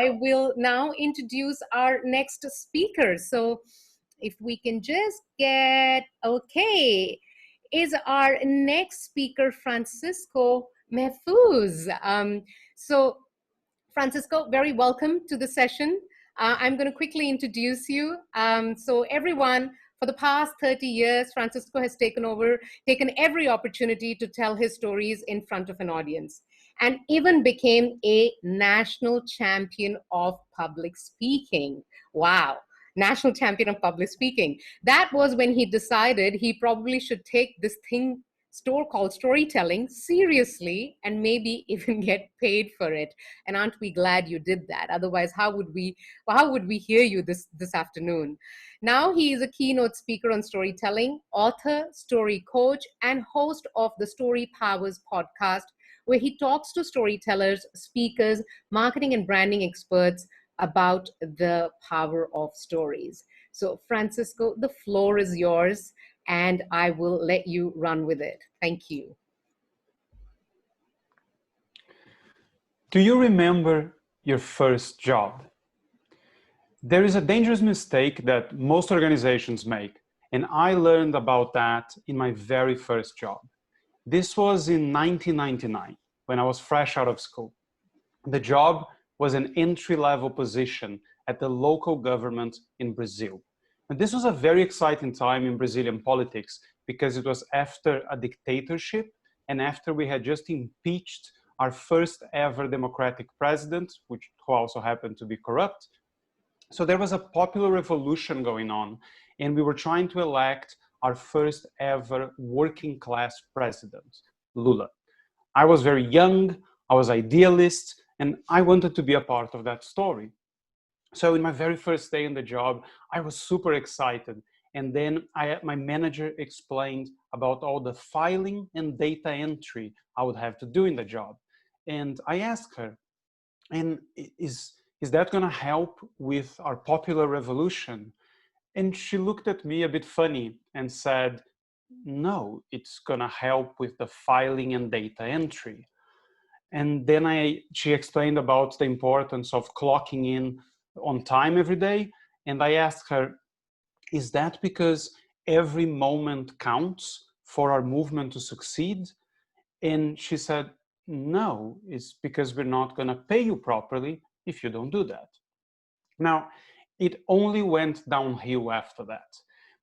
I will now introduce our next speaker. So if we can just get, okay, is our next speaker, Francisco Mefuze. So Francisco, very welcome to the session. I'm going to quickly introduce you. So everyone, for the past 30 years, Francisco has taken every opportunity to tell his stories in front of an audience, and even became a national champion of public speaking. Wow. National champion of public speaking. That was when he decided he probably should take this store called storytelling seriously and maybe even get paid for it. And aren't we glad you did that? Otherwise, how would we hear you this afternoon? Now he is a keynote speaker on storytelling, author, story coach, and host of the Story Powers podcast, where he talks to storytellers, speakers, marketing and branding experts about the power of stories. So Francisco, the floor is yours, and I will let you run with it. Thank you. Do you remember your first job? There is a dangerous mistake that most organizations make, and I learned about that in my very first job. This was in 1999, when I was fresh out of school. The job was an entry-level position at the local government in Brazil. And this was a very exciting time in Brazilian politics because it was after a dictatorship and after we had just impeached our first ever democratic president, who also happened to be corrupt. So there was a popular revolution going on, and we were trying to elect our first ever working class president, Lula. I was very young, I was idealist, and I wanted to be a part of that story. So in my very first day in the job, I was super excited. And then my manager explained about all the filing and data entry I would have to do in the job. And I asked her, and is that going to help with our popular revolution? And she looked at me a bit funny and said, no, it's going to help with the filing and data entry. And then she explained about the importance of clocking in on time every day. And I asked her, is that because every moment counts for our movement to succeed? And she said, no, it's because we're not going to pay you properly if you don't do that. Now, it only went downhill after that.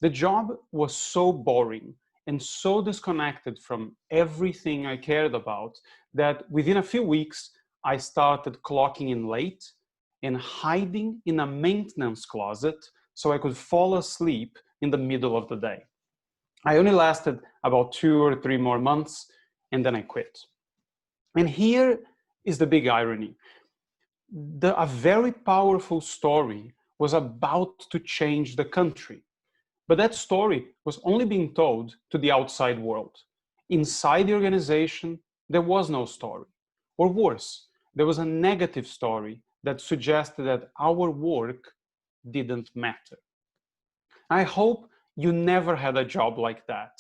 The job was so boring and so disconnected from everything I cared about that within a few weeks, I started clocking in late and hiding in a maintenance closet so I could fall asleep in the middle of the day. I only lasted about 2 or 3 more months, and then I quit. And here is the big irony. A very powerful story was about to change the country. But that story was only being told to the outside world. Inside the organization, there was no story. Or worse, there was a negative story that suggested that our work didn't matter. I hope you never had a job like that.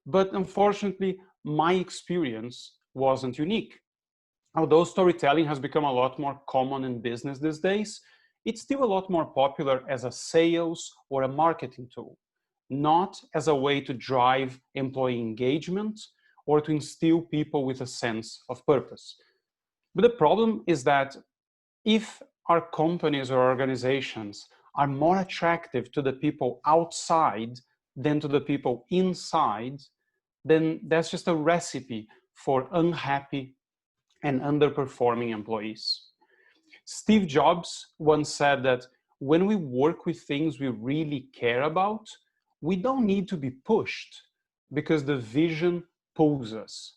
But unfortunately, my experience wasn't unique. Although storytelling has become a lot more common in business these days, it's still a lot more popular as a sales or a marketing tool, not as a way to drive employee engagement or to instill people with a sense of purpose. But the problem is that if our companies or organizations are more attractive to the people outside than to the people inside, then that's just a recipe for unhappy and underperforming employees. Steve Jobs once said that when we work with things we really care about, we don't need to be pushed because the vision pulls us.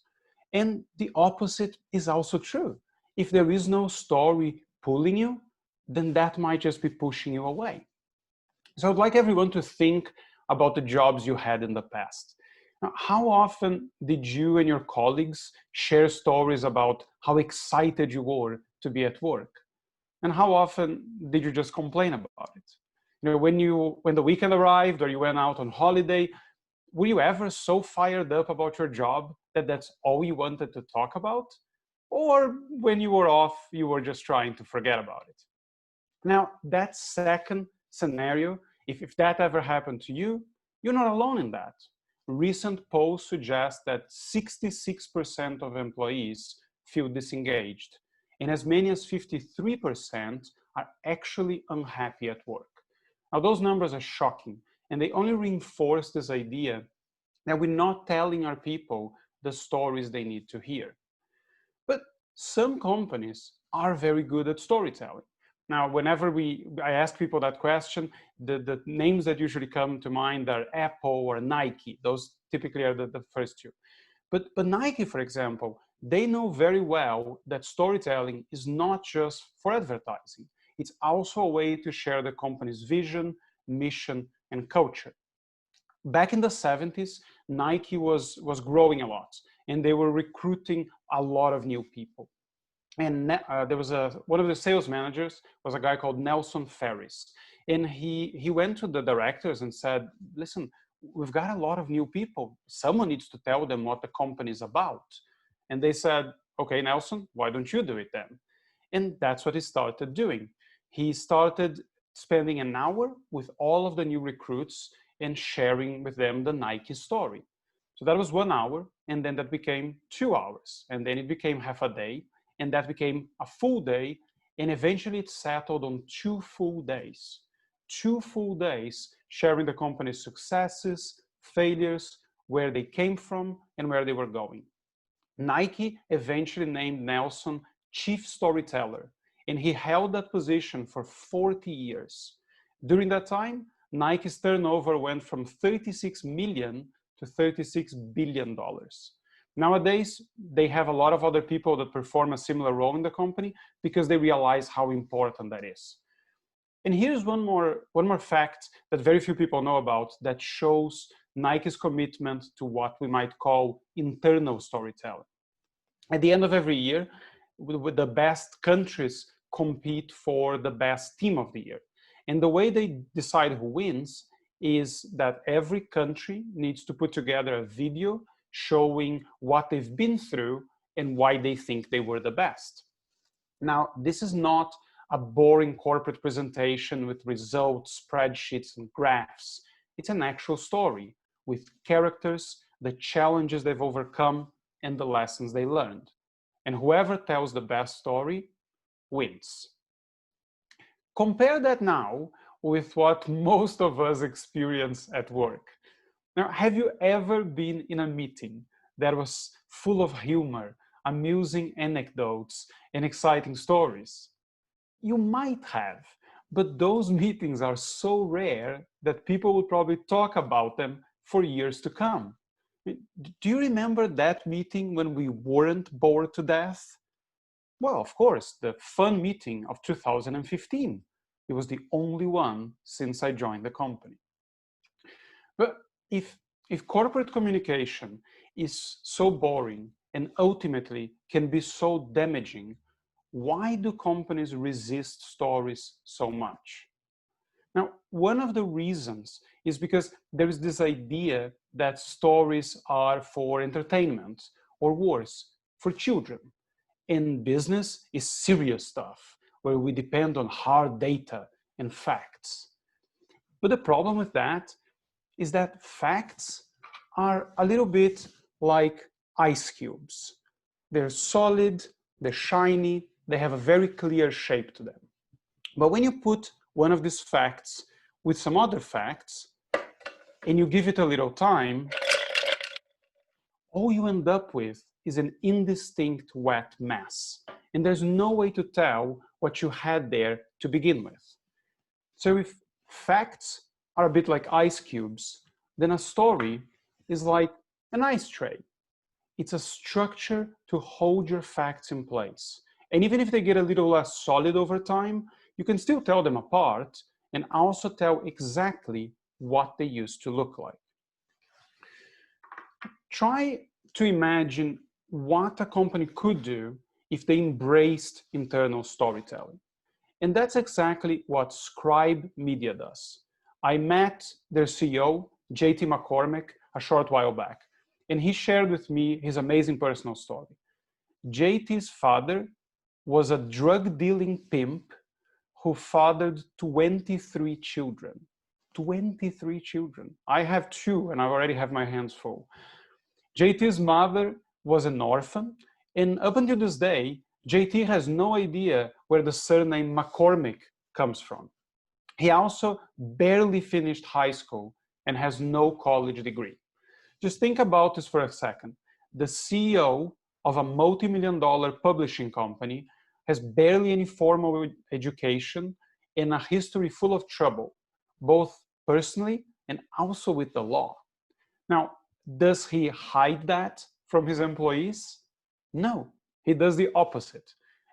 And the opposite is also true. If there is no story pulling you, then that might just be pushing you away. So I'd like everyone to think about the jobs you had in the past. Now, how often did you and your colleagues share stories about how excited you were to be at work? And how often did you just complain about it? You know, when the weekend arrived or you went out on holiday, were you ever so fired up about your job that that's all you wanted to talk about? Or when you were off, you were just trying to forget about it? Now, that second scenario, if that ever happened to you, you're not alone in that. Recent polls suggest that 66% of employees feel disengaged, and as many as 53% are actually unhappy at work. Now, those numbers are shocking, and they only reinforce this idea that we're not telling our people the stories they need to hear. But some companies are very good at storytelling. Now, whenever I ask people that question, the names that usually come to mind are Apple or Nike. Those typically are the first two. But Nike, for example, they know very well that storytelling is not just for advertising. It's also a way to share the company's vision, mission, and culture. Back in the 70s, Nike was growing a lot, and they were recruiting a lot of new people. And there was one of the sales managers was a guy called Nelson Ferris, and he went to the directors and said, listen, we've got a lot of new people. Someone needs to tell them what the company is about. And they said, okay, Nelson, why don't you do it then? And that's what he started doing. He started spending an hour with all of the new recruits and sharing with them the Nike story. So that was 1 hour, and then that became 2 hours, and then it became half a day, and that became a full day, and eventually it settled on 2 full days. 2 full days sharing the company's successes, failures, where they came from, and where they were going. Nike eventually named Nelson chief storyteller, and he held that position for 40 years. During that time, Nike's turnover went from 36 million to $36 billion. Nowadays, they have a lot of other people that perform a similar role in the company because they realize how important that is. And here's one more fact that very few people know about that shows Nike's commitment to what we might call internal storytelling. At the end of every year, with the best countries compete for the best team of the year. And the way they decide who wins is that every country needs to put together a video showing what they've been through and why they think they were the best. Now, this is not a boring corporate presentation with results, spreadsheets, and graphs. It's an actual story with characters, the challenges they've overcome, and the lessons they learned. And whoever tells the best story wins. Compare that now with what most of us experience at work. Now, have you ever been in a meeting that was full of humor, amusing anecdotes, and exciting stories? You might have, but those meetings are so rare that people will probably talk about them for years to come. Do you remember that meeting when we weren't bored to death? Well, of course, the fun meeting of 2015. It was the only one since I joined the company. But if corporate communication is so boring and ultimately can be so damaging, why do companies resist stories so much? Now, one of the reasons is because there is this idea that stories are for entertainment, or worse, for children. And business is serious stuff, where we depend on hard data and facts. But the problem with that is that facts are a little bit like ice cubes. They're solid, they're shiny, they have a very clear shape to them. But when you put one of these facts with some other facts, and you give it a little time, all you end up with is an indistinct wet mess. And there's no way to tell what you had there to begin with. So if facts are a bit like ice cubes, then a story is like an ice tray. It's a structure to hold your facts in place. And even if they get a little less solid over time, you can still tell them apart and also tell exactly what they used to look like. Try to imagine what a company could do if they embraced internal storytelling. And that's exactly what Scribe Media does. I met their CEO, JT McCormick, a short while back, and he shared with me his amazing personal story. JT's father was a drug dealing pimp who fathered 23 children. 23 children. I have two, and I already have my hands full. JT's mother was an orphan, and up until this day, JT has no idea where the surname McCormick comes from. He also barely finished high school and has no college degree. Just think about this for a second. The CEO of a multi-million-dollar publishing company has barely any formal education and a history full of trouble, both personally and also with the law. Now, does he hide that from his employees? No, he does the opposite.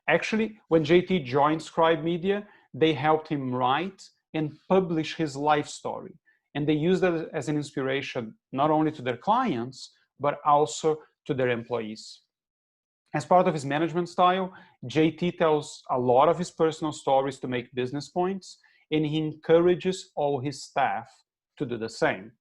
Actually, when JT joined Scribe Media, they helped him write and publish his life story. And they used that as an inspiration, not only to their clients, but also to their employees. As part of his management style, JT tells a lot of his personal stories to make business points, and he encourages all his staff to do the same.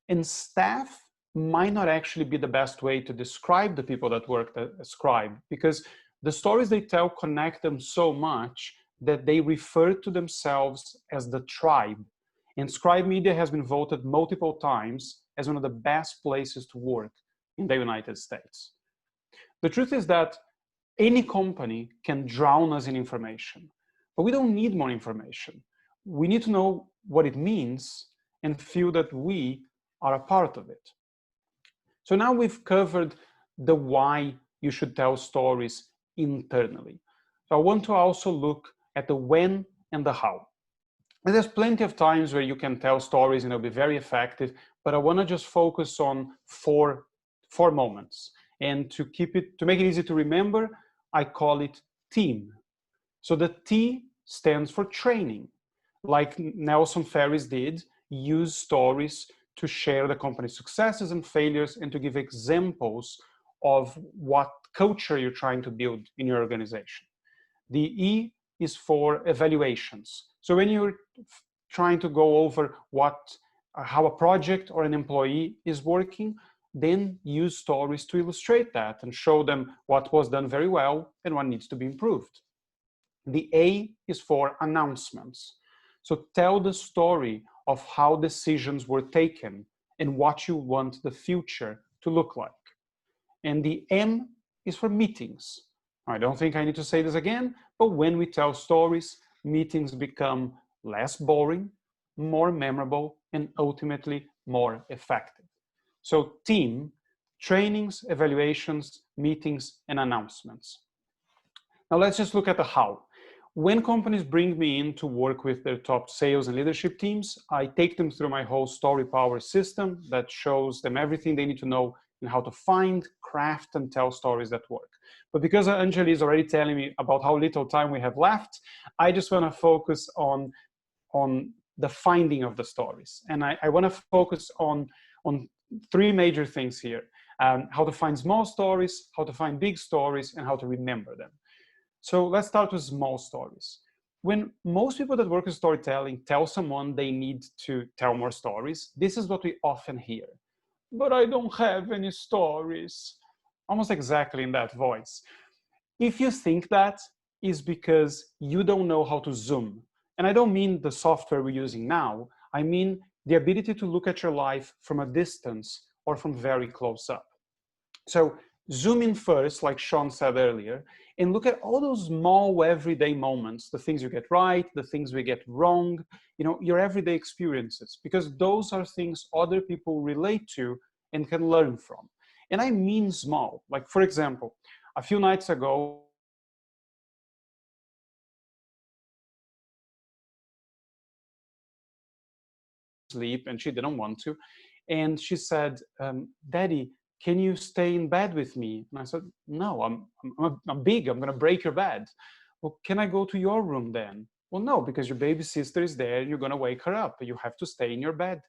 And staff might not actually be the best way to describe the people that work at Scribe, because the stories they tell connect them so much that they refer to themselves as the tribe. And Scribe Media has been voted multiple times as one of the best places to work in the United States. The truth is that any company can drown us in information, but we don't need more information. We need to know what it means and feel that we are a part of it. So now we've covered the why you should tell stories internally. So I want to also look at the when and the how. And there's plenty of times where you can tell stories and it'll be very effective, but I want to just focus on four moments. And to make it easy to remember, I call it team. So the T stands for training. Like Nelson Ferris did, use stories to share the company's successes and failures and to give examples of what culture you're trying to build in your organization. The E is for evaluations. So when you're trying to go over how a project or an employee is working, then use stories to illustrate that and show them what was done very well and what needs to be improved. The A is for announcements. So tell the story of how decisions were taken and what you want the future to look like. And the M is for meetings. I don't think I need to say this again, but when we tell stories, meetings become less boring, more memorable, and ultimately more effective. So team, trainings, evaluations, meetings, and announcements. Now let's just look at the how. When companies bring me in to work with their top sales and leadership teams, I take them through my whole story power system that shows them everything they need to know and how to find, craft, and tell stories that work. But because Anjali is already telling me about how little time we have left, I just want to focus on the finding of the stories. And I want to focus on three major things here. How to find small stories, how to find big stories, and how to remember them. So let's start with small stories. When most people that work with storytelling tell someone they need to tell more stories, this is what we often hear. But I don't have any stories. Almost exactly in that voice. If you think that, is because you don't know how to zoom. And I don't mean the software we're using now. I mean the ability to look at your life from a distance or from very close up. So zoom in first, like Sean said earlier, and look at all those small everyday moments, the things you get right, the things we get wrong, your everyday experiences, because those are things other people relate to and can learn from. And I mean small. Like, for example, a few nights ago, sleep and she didn't want to. And she said, Daddy, can you stay in bed with me? And I said, no, I'm big, I'm gonna break your bed. Well, can I go to your room then? Well, no, because your baby sister is there, you're gonna wake her up, you have to stay in your bed.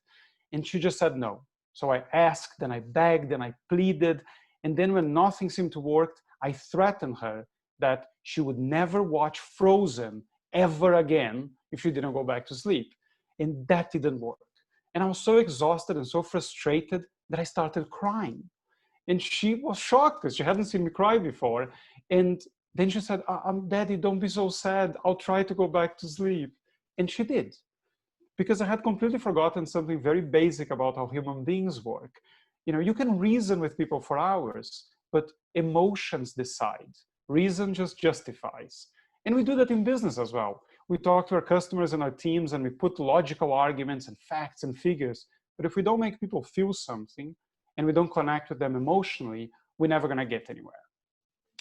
And she just said no. So I asked and I begged and I pleaded. And then when nothing seemed to work, I threatened her that she would never watch Frozen ever again if she didn't go back to sleep. And that didn't work. And I was so exhausted and so frustrated that I started crying. And she was shocked because she hadn't seen me cry before. And Then she said, Daddy, don't be so sad. I'll try to go back to sleep. And she did, because I had completely forgotten something very basic about how human beings work. You can reason with people for hours, but emotions decide. Reason just justifies. And we do that in business as well. We talk to our customers and our teams and we put logical arguments and facts and figures. But if we don't make people feel something and we don't connect with them emotionally, we're never going to get anywhere.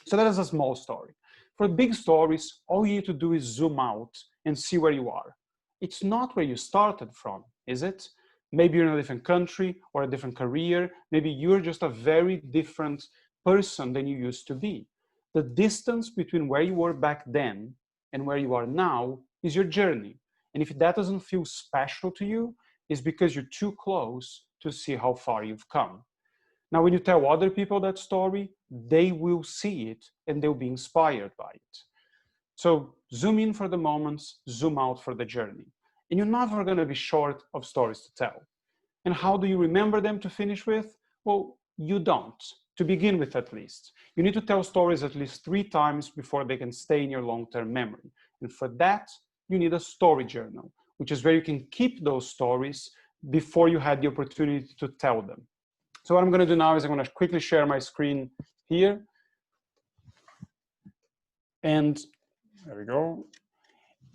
So that is a small story. For big stories, all you need to do is zoom out and see where you are. It's not where you started from, is it? Maybe you're in a different country or a different career. Maybe you're just a very different person than you used to be. The distance between where you were back then and where you are now is your journey. And if that doesn't feel special to you, it's because you're too close to see how far you've come. Now, when you tell other people that story, they will see it and they'll be inspired by it. So zoom in for the moments, zoom out for the journey. And you're never going to be short of stories to tell. And how do you remember them to finish with? Well, you don't, to begin with at least. You need to tell stories at least 3 times before they can stay in your long-term memory. And for that, you need a story journal, which is where you can keep those stories before you had the opportunity to tell them. So what I'm going to do now is I'm going to quickly share my screen here. And there we go.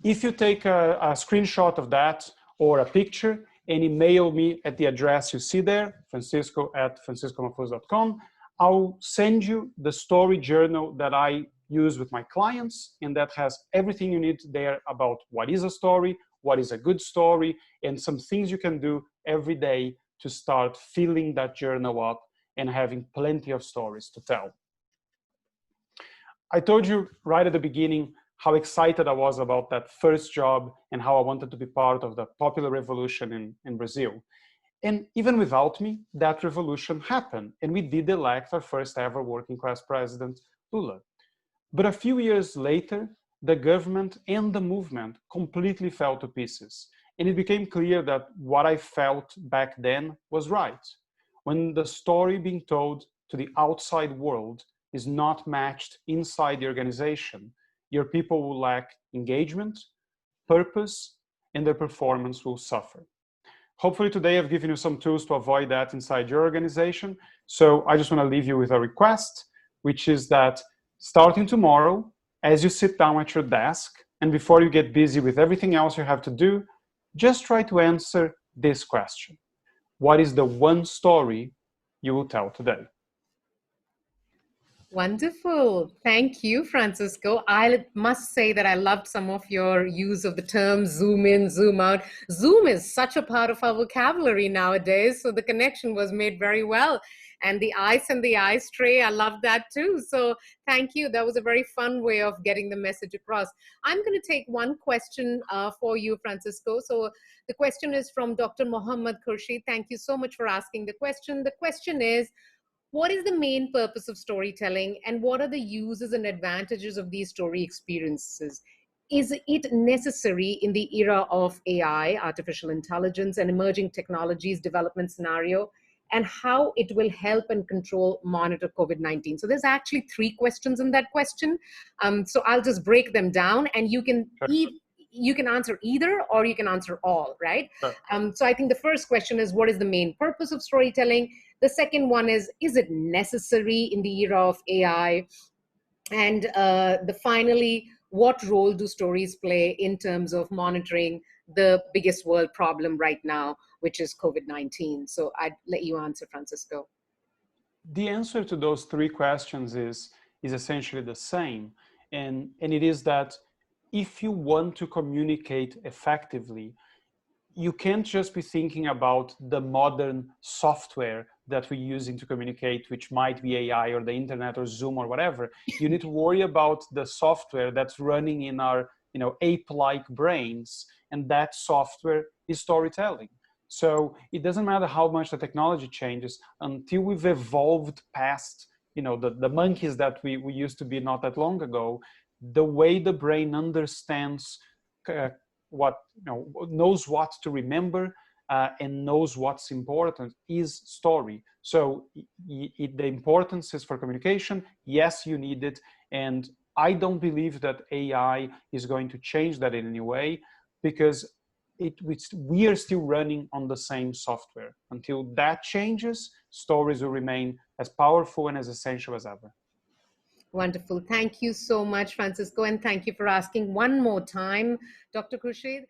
If you take a screenshot of that or a picture and email me at the address you see there, francisco@franciscomafuz.com, I'll send you the story journal that I use with my clients, and that has everything you need there about what is a story, what is a good story, and some things you can do every day to start filling that journal up and having plenty of stories to tell. I told you right at the beginning how excited I was about that first job and how I wanted to be part of the popular revolution in Brazil. And even without me, that revolution happened, and we did elect our first ever working class president, Lula. But a few years later, the government and the movement completely fell to pieces. And it became clear that what I felt back then was right. When the story being told to the outside world is not matched inside the organization, your people will lack engagement, purpose, and their performance will suffer. Hopefully today I've given you some tools to avoid that inside your organization. So I just want to leave you with a request, which is that starting tomorrow, as you sit down at your desk, and before you get busy with everything else you have to do, just try to answer this question. What is the one story you will tell today? Wonderful. Thank you, Francisco. I must say that I loved some of your use of the term zoom in, zoom out. Zoom is such a part of our vocabulary nowadays, so the connection was made very well. And the ice and the ice tray, I love that too. So thank you. That was a very fun way of getting the message across. I'm going to take one question for you, Francisco. So the question is from Dr. Mohammed Khurshid. Thank you so much for asking the question. The question is, what is the main purpose of storytelling, and what are the uses and advantages of these story experiences? Is it necessary in the era of AI, artificial intelligence, and emerging technologies development scenario, and how it will help and control monitor COVID-19? So there's actually 3 questions in that question. So I'll just break them down, and you can answer either, or you can answer all, right? Sure. So I think the first question is, what is the main purpose of storytelling? The second one is it necessary in the era of AI? And finally, what role do stories play in terms of monitoring the biggest world problem right now, which is COVID-19? So I'd let you answer, Francisco. The answer to those 3 questions is essentially the same. And it is that if you want to communicate effectively, you can't just be thinking about the modern software that we're using to communicate, which might be AI or the internet or Zoom or whatever. You need to worry about the software that's running in our ape-like brains, and that software is storytelling. So it doesn't matter how much the technology changes, until we've evolved past the monkeys that we used to be not that long ago. The way the brain understands knows what to remember and knows what's important is story. So the importance is for communication. Yes, you need it, and I don't believe that AI is going to change that in any way, because we are still running on the same software. Until that changes, stories will remain as powerful and as essential as ever. Wonderful. Thank you so much, Francisco. And thank you for asking one more time, Dr. Khurshid.